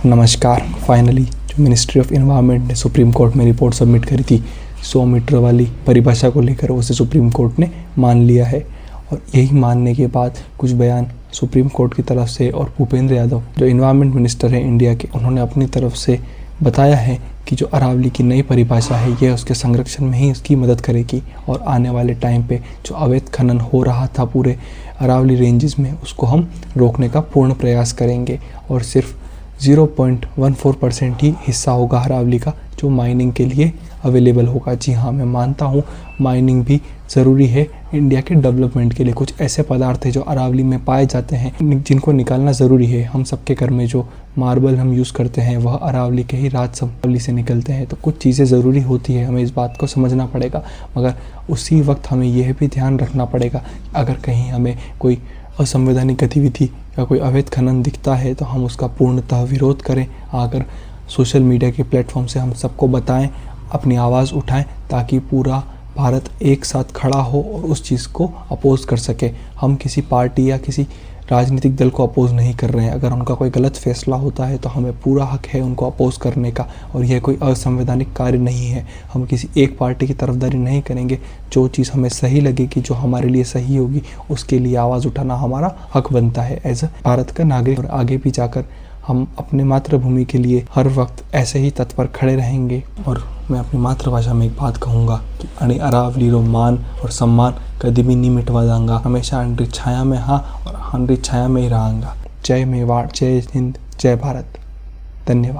नमस्कार। फाइनली जो ministry of environment ने सुप्रीम कोर्ट में रिपोर्ट सबमिट करी थी 100 मीटर वाली परिभाषा को लेकर, उसे सुप्रीम कोर्ट ने मान लिया है। और यही मानने के बाद कुछ बयान सुप्रीम कोर्ट की तरफ से और भूपेंद्र यादव जो इन्वायरमेंट मिनिस्टर हैं इंडिया के, उन्होंने अपनी तरफ से बताया है कि जो अरावली की नई परिभाषा है यह उसके संरक्षण में ही उसकी मदद करेगी और आने वाले टाइम पे जो अवैध खनन हो रहा था पूरे अरावली रेंजेस में, उसको हम रोकने का पूर्ण प्रयास करेंगे। और सिर्फ 0.14% ही हिस्सा होगा अरावली का जो माइनिंग के लिए अवेलेबल होगा। जी हाँ, मैं मानता हूँ माइनिंग भी ज़रूरी है इंडिया के डेवलपमेंट के लिए। कुछ ऐसे पदार्थ हैं जो अरावली में पाए जाते हैं जिनको निकालना ज़रूरी है। हम सबके घर में जो मार्बल हम यूज़ करते हैं वह अरावली के ही अरावली से निकलते हैं। तो कुछ चीज़ें ज़रूरी होती है, हमें इस बात को समझना पड़ेगा। मगर उसी वक्त हमें यह भी ध्यान रखना पड़ेगा अगर कहीं हमें कोई असंवैधानिक गतिविधि या कोई अवैध खनन दिखता है तो हम उसका पूर्णतः विरोध करें। अगर सोशल मीडिया के प्लेटफॉर्म से हम सबको बताएं, अपनी आवाज़ उठाएं, ताकि पूरा भारत एक साथ खड़ा हो और उस चीज़ को अपोज कर सके। हम किसी पार्टी या किसी राजनीतिक दल को अपोज नहीं कर रहे हैं। अगर उनका कोई गलत फैसला होता है तो हमें पूरा हक है उनको अपोज करने का, और यह कोई असंवैधानिक कार्य नहीं है। हम किसी एक पार्टी की तरफदारी नहीं करेंगे। जो चीज़ हमें सही लगेगी, जो हमारे लिए सही होगी, उसके लिए आवाज़ उठाना हमारा हक बनता है एज अ भारत का नागरिक। और आगे भी जाकर हम अपने मातृभूमि के लिए हर वक्त ऐसे ही तत्पर खड़े रहेंगे। और मैं अपनी मातृभाषा में एक बात कहूँगा कि अणे अरावली रो मान और सम्मान कभी भी नहीं मिटवा दूंगा। हमेशा अंतरिक्ष छाया में हाँ और अंतरिक्ष छाया में ही रहूँगा। जय मेवाड़, जय हिंद, जय भारत। धन्यवाद।